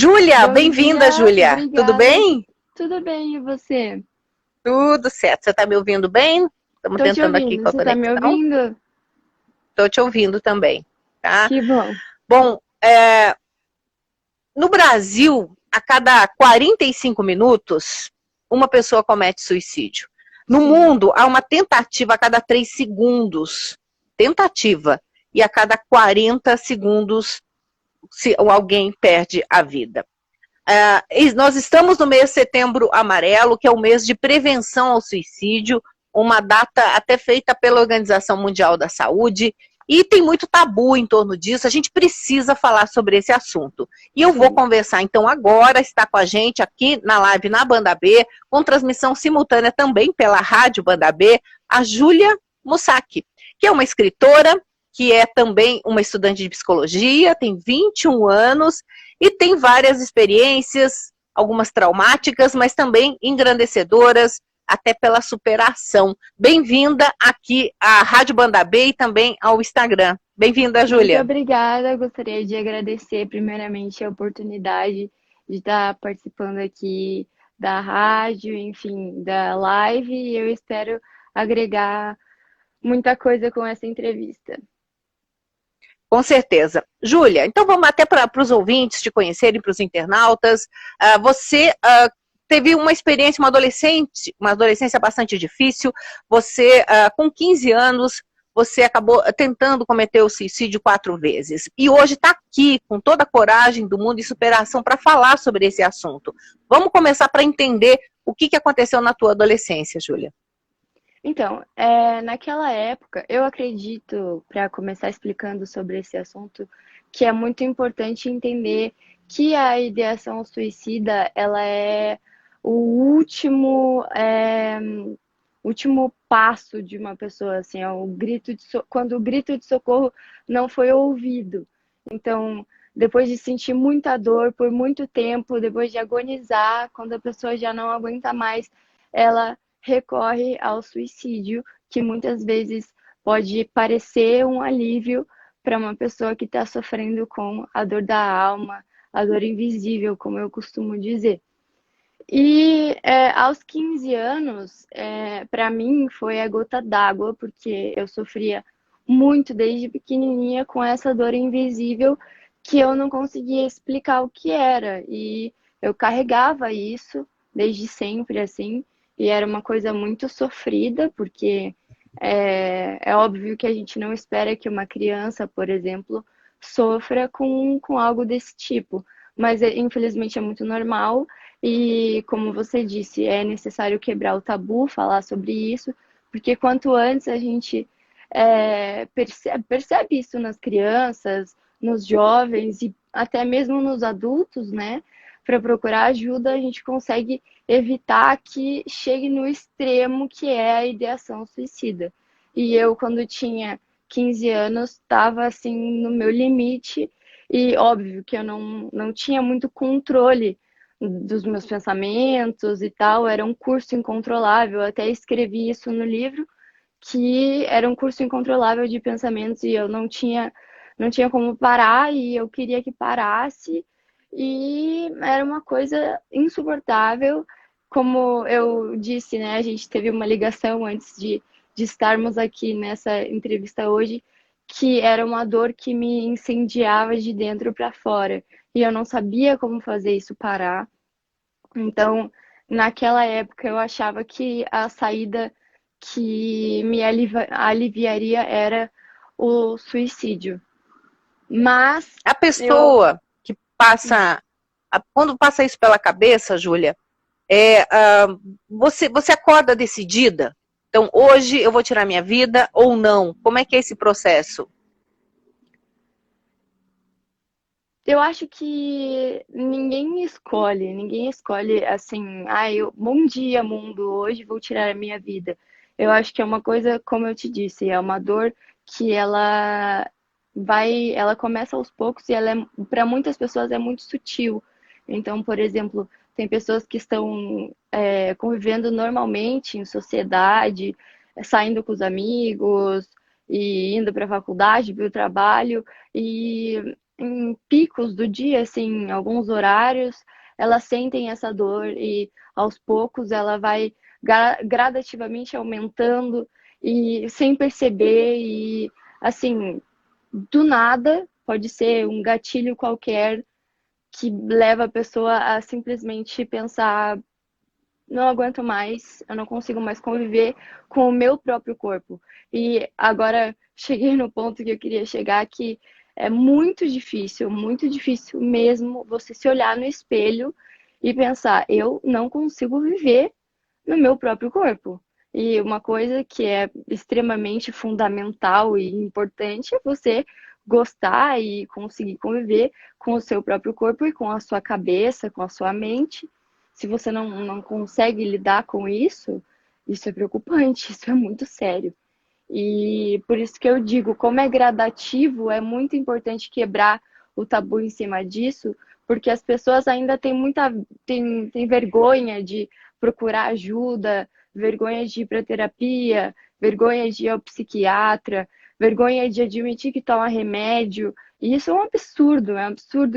Júlia, Bom bem-vinda, dia, Júlia. Tudo obrigada. bem? Tudo bem, e você? Tudo certo. Você está me ouvindo bem? Estamos Tô te tentando aqui ouvindo. com a Você tá me conexão. ouvindo? Estou te ouvindo também, tá? Que bom. Bom, no Brasil, a cada 45 minutos, uma pessoa comete suicídio. No Sim, mundo, há uma tentativa a cada 3 segundos. Tentativa. E a cada 40 segundos, alguém perde a vida. Nós estamos no mês de Setembro Amarelo, que é o mês de prevenção ao suicídio, uma data até feita pela Organização Mundial da Saúde, e tem muito tabu em torno disso, a gente precisa falar sobre esse assunto. E eu vou sim. conversar então agora, está com a gente aqui na live na Banda B, com transmissão simultânea também pela Rádio Banda B, a Júlia Mussac, que é uma escritora, que é também uma estudante de psicologia, tem 21 anos, e tem várias experiências, algumas traumáticas, mas também engrandecedoras, até pela superação. Bem-vinda aqui à Rádio Banda B e também ao Instagram. Bem-vinda, Muito Júlia. obrigada. Gostaria de agradecer primeiramente a oportunidade de estar participando aqui da rádio, enfim, da live, e eu espero agregar muita coisa com essa entrevista. Com certeza. Júlia, então vamos até para os ouvintes te conhecerem, para os internautas. Você teve uma experiência, uma adolescência bastante difícil. Você, com 15 anos, você acabou tentando cometer o suicídio 4 vezes. E hoje está aqui, com toda a coragem do mundo e superação, para falar sobre esse assunto. Vamos começar para entender o que aconteceu na tua adolescência, Júlia. Então, naquela época, eu acredito, para começar explicando sobre esse assunto, que é muito importante entender que a ideação suicida, ela é o último passo de uma pessoa, assim, é o quando o grito de socorro não foi ouvido. Então, depois de sentir muita dor por muito tempo, depois de agonizar, quando a pessoa já não aguenta mais, ela recorre ao suicídio, que muitas vezes pode parecer um alívio para uma pessoa que está sofrendo com a dor da alma, a dor invisível, como eu costumo dizer. E aos 15 anos, para mim, foi a gota d'água, porque eu sofria muito desde pequenininha com essa dor invisível que eu não conseguia explicar o que era. E eu carregava isso desde sempre, assim, e era uma coisa muito sofrida, porque é óbvio que a gente não espera que uma criança, por exemplo, sofra com algo desse tipo. Mas, infelizmente, é muito normal. E, como você disse, é necessário quebrar o tabu, falar sobre isso, porque quanto antes a gente percebe isso nas crianças, nos jovens e até mesmo nos adultos, né? Para procurar ajuda, a gente consegue evitar que chegue no extremo que é a ideação suicida. E eu, quando tinha 15 anos, estava assim no meu limite, e óbvio que eu não tinha muito controle dos meus pensamentos e tal, era um curso incontrolável, eu até escrevi isso no livro, que era um curso incontrolável de pensamentos e eu não tinha como parar e eu queria que parasse e era uma coisa insuportável. Como eu disse, né, a gente teve uma ligação antes de estarmos aqui nessa entrevista hoje, que era uma dor que me incendiava de dentro para fora e eu não sabia como fazer isso parar. Então, naquela época, eu achava que a saída que me aliviaria era o suicídio. Mas A eu. pessoa que passa, quando passa isso pela cabeça, Júlia, você acorda decidida? Então, hoje eu vou tirar minha vida ou não? Como é que é esse processo? Eu acho que ninguém escolhe assim, bom dia, mundo, hoje vou tirar a minha vida. Eu acho que é uma coisa, como eu te disse, é uma dor que ela começa aos poucos e ela para muitas pessoas é muito sutil. Então, por exemplo, tem pessoas que estão convivendo normalmente em sociedade, saindo com os amigos e indo para a faculdade, para o trabalho, e em picos do dia, assim, em alguns horários, elas sentem essa dor e aos poucos ela vai gradativamente aumentando e sem perceber e assim, do nada, pode ser um gatilho qualquer que leva a pessoa a simplesmente pensar, não aguento mais, eu não consigo mais conviver com o meu próprio corpo. E agora cheguei no ponto que eu queria chegar, que é muito difícil mesmo você se olhar no espelho e pensar, eu não consigo viver no meu próprio corpo. E uma coisa que é extremamente fundamental e importante é você gostar e conseguir conviver com o seu próprio corpo e com a sua cabeça, com a sua mente. Se você não consegue lidar com isso é preocupante, isso é muito sério. E por isso que eu digo, como é gradativo, é muito importante quebrar o tabu em cima disso, porque as pessoas ainda têm vergonha de procurar ajuda, vergonha de ir para terapia, vergonha de ir ao psiquiatra, vergonha de admitir que toma remédio. E isso é um absurdo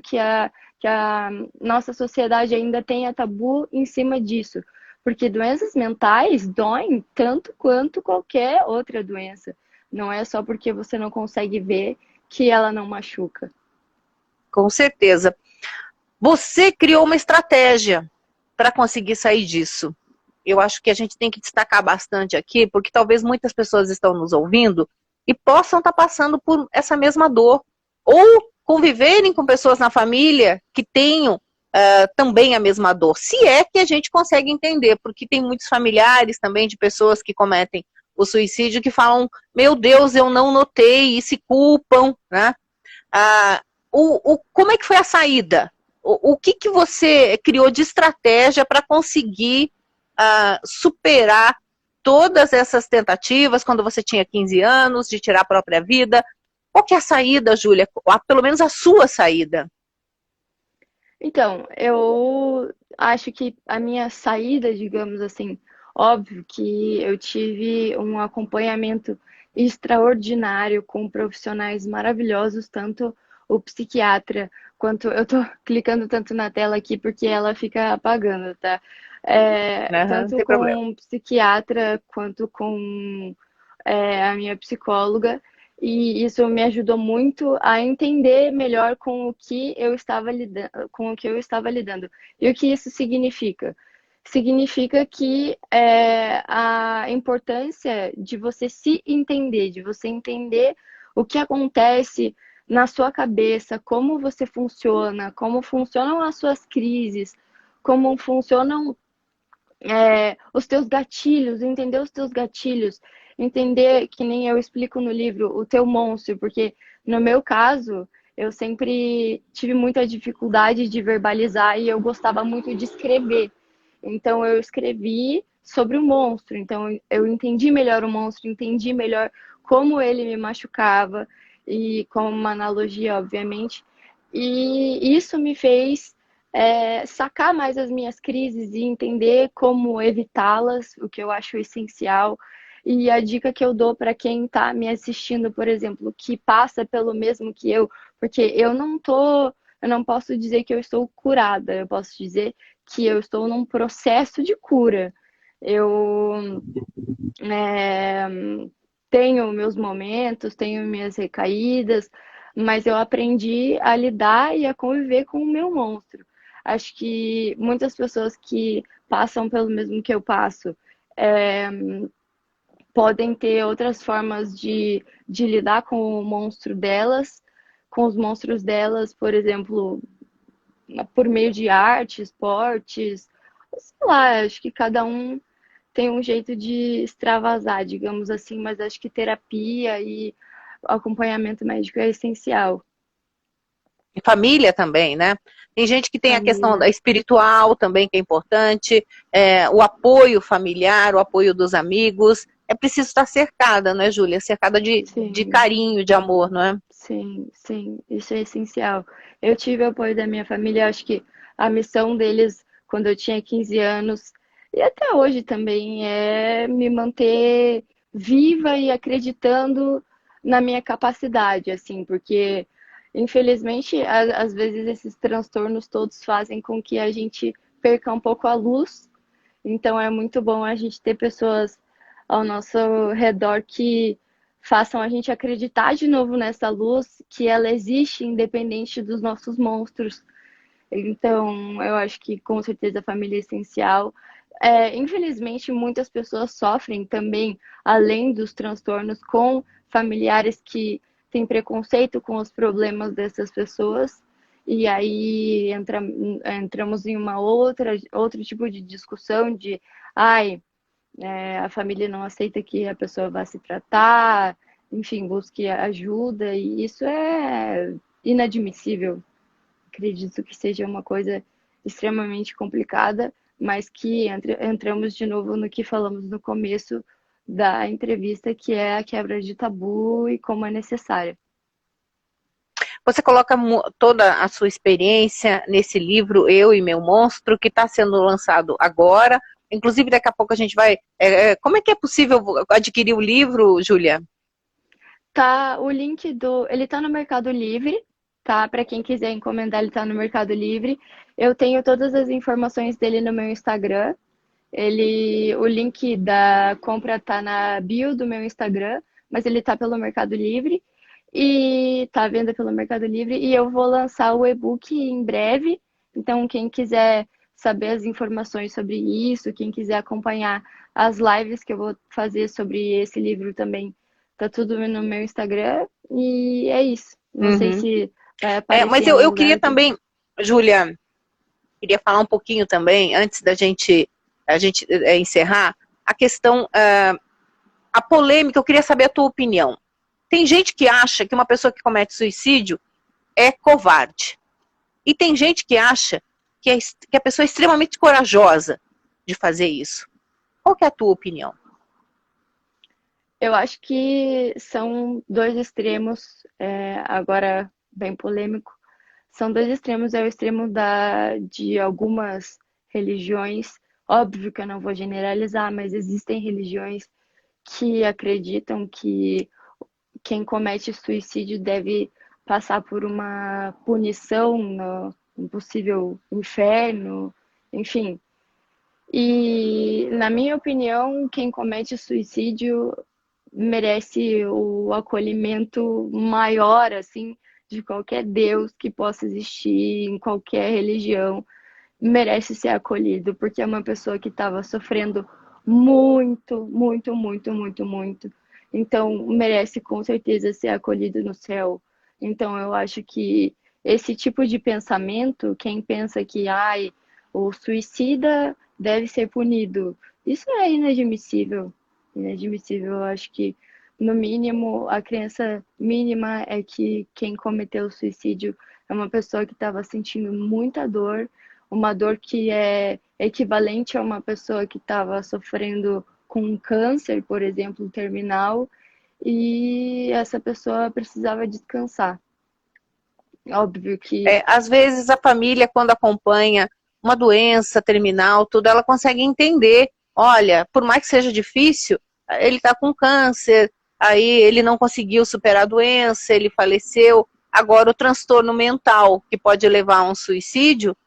que a nossa sociedade ainda tenha tabu em cima disso. Porque doenças mentais doem tanto quanto qualquer outra doença. Não é só porque você não consegue ver que ela não machuca. Com certeza. Você criou uma estratégia para conseguir sair disso. Eu acho que a gente tem que destacar bastante aqui, porque talvez muitas pessoas estão nos ouvindo e possam estar passando por essa mesma dor, ou conviverem com pessoas na família que tenham também a mesma dor, se é que a gente consegue entender, porque tem muitos familiares também de pessoas que cometem o suicídio que falam, meu Deus, eu não notei, e se culpam, né? Como é que foi a saída? O que você criou de estratégia para conseguir superar todas essas tentativas quando você tinha 15 anos, de tirar a própria vida? Qual que é a saída, Júlia? Pelo menos a sua saída. Então, eu acho que a minha saída, digamos assim, óbvio que eu tive um acompanhamento extraordinário com profissionais maravilhosos, tanto o psiquiatra quanto eu tô clicando tanto na tela aqui porque ela fica apagando, tá? Não Tanto tem problema. com o psiquiatra quanto com a minha psicóloga, e isso me ajudou muito a entender melhor com o que eu estava lidando, com o que eu estava lidando. E o que isso significa? Significa que a importância de você se entender, de você entender o que acontece na sua cabeça, como você funciona, como funcionam as suas crises, como funcionam os teus gatilhos, entender os teus gatilhos, entender, que nem eu explico no livro, o teu monstro, porque no meu caso, eu sempre tive muita dificuldade de verbalizar e eu gostava muito de escrever. Então eu escrevi sobre o monstro, então eu entendi melhor o monstro, entendi melhor como ele me machucava, e como uma analogia, obviamente, e isso me fez sacar mais as minhas crises e entender como evitá-las, o que eu acho essencial. E a dica que eu dou para quem está me assistindo, por exemplo, que passa pelo mesmo que eu, porque eu não posso dizer que eu estou curada, eu posso dizer que eu estou num processo de cura. Eu é, tenho meus momentos, tenho minhas recaídas, mas eu aprendi a lidar e a conviver com o meu monstro. Acho que muitas pessoas que passam pelo mesmo que eu passo podem ter outras formas de lidar com o monstro delas, com os monstros delas, por exemplo, por meio de arte, esportes, sei lá, acho que cada um tem um jeito de extravasar, digamos assim, mas acho que terapia e acompanhamento médico é essencial. E família também, né? Tem gente que tem a questão da Família. espiritual também, que é importante, o apoio familiar, o apoio dos amigos. É preciso estar cercada, não é, Júlia? Cercada de Sim, carinho, de amor, não é? sim, sim, isso é essencial. Eu tive o apoio da minha família, acho que a missão deles quando eu tinha 15 anos e até hoje também é me manter viva e acreditando na minha capacidade, assim, porque Infelizmente, às vezes esses transtornos todos fazem com que a gente perca um pouco a luz. Então é muito bom a gente ter pessoas ao nosso redor que façam a gente acreditar de novo nessa luz, que ela existe independente dos nossos monstros. Então, eu acho que com certeza a família é essencial. Infelizmente, muitas pessoas sofrem também, além dos transtornos, com familiares que têm preconceito com os problemas dessas pessoas. E aí entramos em outro tipo de discussão de, ai, a família não aceita que a pessoa vá se tratar, enfim, busque ajuda, e isso é inadmissível. Acredito que seja uma coisa extremamente complicada, mas que entramos de novo no que falamos no começo da entrevista, que é a quebra de tabu e como é necessária. Você coloca toda a sua experiência nesse livro, Eu e Meu Monstro, que está sendo lançado agora. Inclusive, daqui a pouco a gente vai... como é que é possível adquirir o livro, Júlia? Tá, o link ele tá no Mercado Livre, tá? Para quem quiser encomendar, ele tá no Mercado Livre. Eu tenho todas as informações dele no meu Instagram. O link da compra tá na bio do meu Instagram, mas ele tá pelo Mercado Livre e tá à venda pelo Mercado Livre e eu vou lançar o e-book em breve. Então, quem quiser saber as informações sobre isso, quem quiser acompanhar as lives que eu vou fazer sobre esse livro também, tá tudo no meu Instagram e é isso. Não sei Uhum. se vai aparecer Mas em algum eu queria lugar. também, Júlia, queria falar um pouquinho também, antes da a gente encerrar, a questão, a polêmica, eu queria saber a tua opinião. Tem gente que acha que uma pessoa que comete suicídio é covarde. E tem gente que acha que a pessoa é extremamente corajosa de fazer isso. Qual que é a tua opinião? Eu acho que são dois extremos, agora bem polêmico, são dois extremos, é o extremo de algumas religiões, óbvio que eu não vou generalizar, mas existem religiões que acreditam que quem comete suicídio deve passar por uma punição no possível inferno, enfim. E, na minha opinião, quem comete suicídio merece o acolhimento maior, assim, de qualquer Deus que possa existir, em qualquer religião, merece ser acolhido, porque é uma pessoa que estava sofrendo muito, muito, muito, muito, muito. Então, merece com certeza ser acolhido no céu. Então, eu acho que esse tipo de pensamento, quem pensa que, ai, o suicida deve ser punido, isso é inadmissível. Inadmissível. Eu acho que, no mínimo, a crença mínima é que quem cometeu o suicídio é uma pessoa que estava sentindo muita dor, uma dor que é equivalente a uma pessoa que estava sofrendo com um câncer, por exemplo, terminal, e essa pessoa precisava descansar. Óbvio que Às vezes a família, quando acompanha uma doença terminal, tudo, ela consegue entender, olha, por mais que seja difícil, ele está com câncer, aí ele não conseguiu superar a doença, ele faleceu, agora o transtorno mental, que pode levar a um suicídio,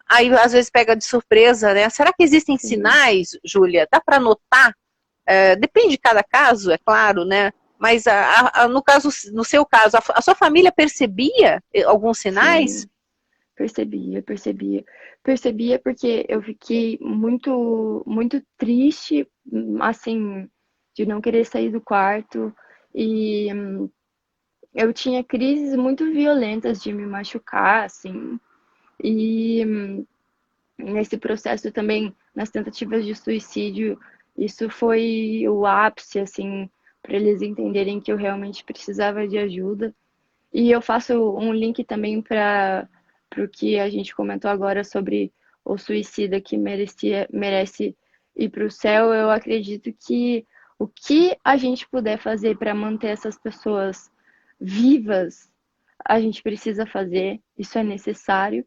aí às vezes pega de surpresa, né? Será que existem sim, sinais, Júlia? Dá para notar? Depende de cada caso, é claro, né? Mas no caso, no seu caso, a sua família percebia alguns sinais? sim, percebia, percebia. Percebia porque eu fiquei muito, muito triste, assim, de não querer sair do quarto. E eu tinha crises muito violentas de me machucar, assim. E nesse processo também, nas tentativas de suicídio, isso foi o ápice, assim, para eles entenderem que eu realmente precisava de ajuda. E eu faço um link também para o que a gente comentou agora sobre o suicida que merece ir para o céu. Eu acredito que o que a gente puder fazer para manter essas pessoas vivas, a gente precisa fazer, isso é necessário,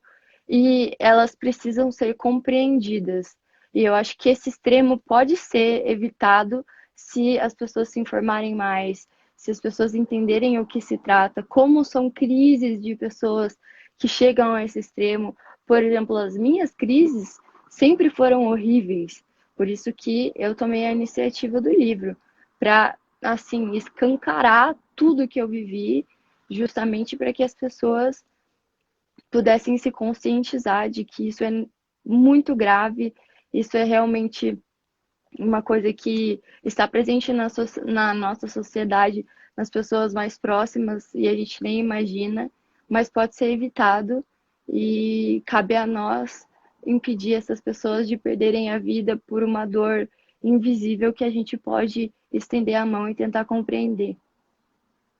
e elas precisam ser compreendidas. E eu acho que esse extremo pode ser evitado se as pessoas se informarem mais, se as pessoas entenderem o que se trata, como são crises de pessoas que chegam a esse extremo. Por exemplo, as minhas crises sempre foram horríveis, por isso que eu tomei a iniciativa do livro, para, assim, escancarar tudo que eu vivi, justamente para que as pessoas pudessem se conscientizar de que isso é muito grave, isso é realmente uma coisa que está presente na nossa sociedade, nas pessoas mais próximas, e a gente nem imagina, mas pode ser evitado, e cabe a nós impedir essas pessoas de perderem a vida por uma dor invisível que a gente pode estender a mão e tentar compreender.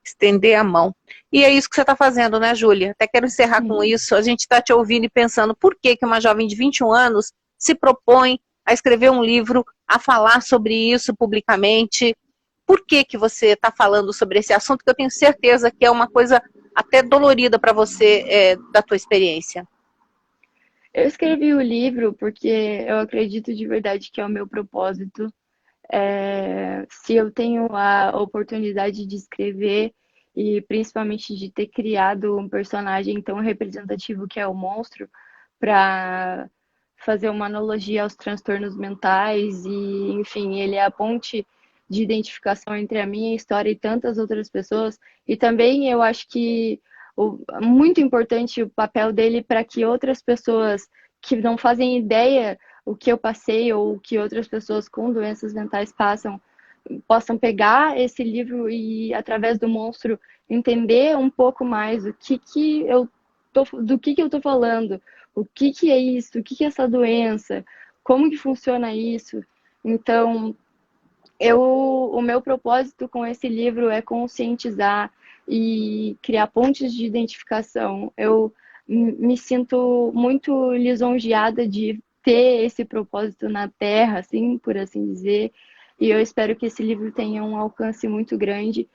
Estender a mão. E é isso que você está fazendo, né, Júlia? Até quero encerrar com Sim. isso. A gente está te ouvindo e pensando por que que uma jovem de 21 anos se propõe a escrever um livro, a falar sobre isso publicamente. Por que que você está falando sobre esse assunto, que eu tenho certeza que é uma coisa até dolorida para você, da tua experiência? Eu escrevi o livro porque eu acredito de verdade que é o meu propósito. Se eu tenho a oportunidade de escrever e principalmente de ter criado um personagem tão representativo que é o monstro, para fazer uma analogia aos transtornos mentais e, enfim, ele é a ponte de identificação entre a minha história e tantas outras pessoas. E também eu acho que muito importante o papel dele para que outras pessoas que não fazem ideia o que eu passei ou o que outras pessoas com doenças mentais passam, possam pegar esse livro e, através do monstro, entender um pouco mais do que eu tô falando, o que é isso, o que é essa doença, como que funciona isso. Então, o meu propósito com esse livro é conscientizar e criar pontes de identificação. Eu me sinto muito lisonjeada de ter esse propósito na Terra, assim, por assim dizer, e eu espero que esse livro tenha um alcance muito grande.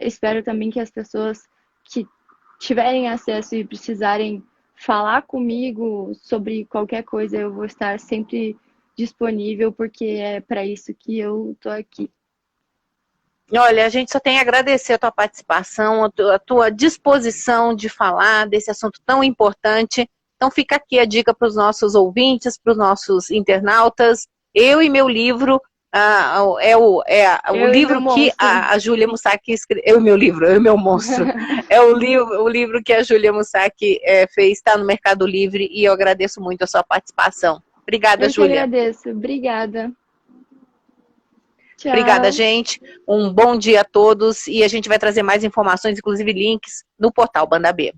Espero também que as pessoas que tiverem acesso e precisarem falar comigo sobre qualquer coisa, eu vou estar sempre disponível, porque é para isso que eu tô aqui. Olha, a gente só tem a agradecer a tua participação, a tua disposição de falar desse assunto tão importante. Então fica aqui a dica para os nossos ouvintes, para os nossos internautas. Eu e meu livro, o Eu e meu livro que monstro. a Júlia Musaki escreveu. Eu e meu livro, eu e meu monstro. É o livro que a Júlia Musaki fez, está no Mercado Livre, e eu agradeço muito a sua participação. Obrigada, Eu que Júlia. agradeço. Obrigada. Obrigada, Tchau. gente. Um bom dia a todos, e a gente vai trazer mais informações, inclusive links, no portal Banda B.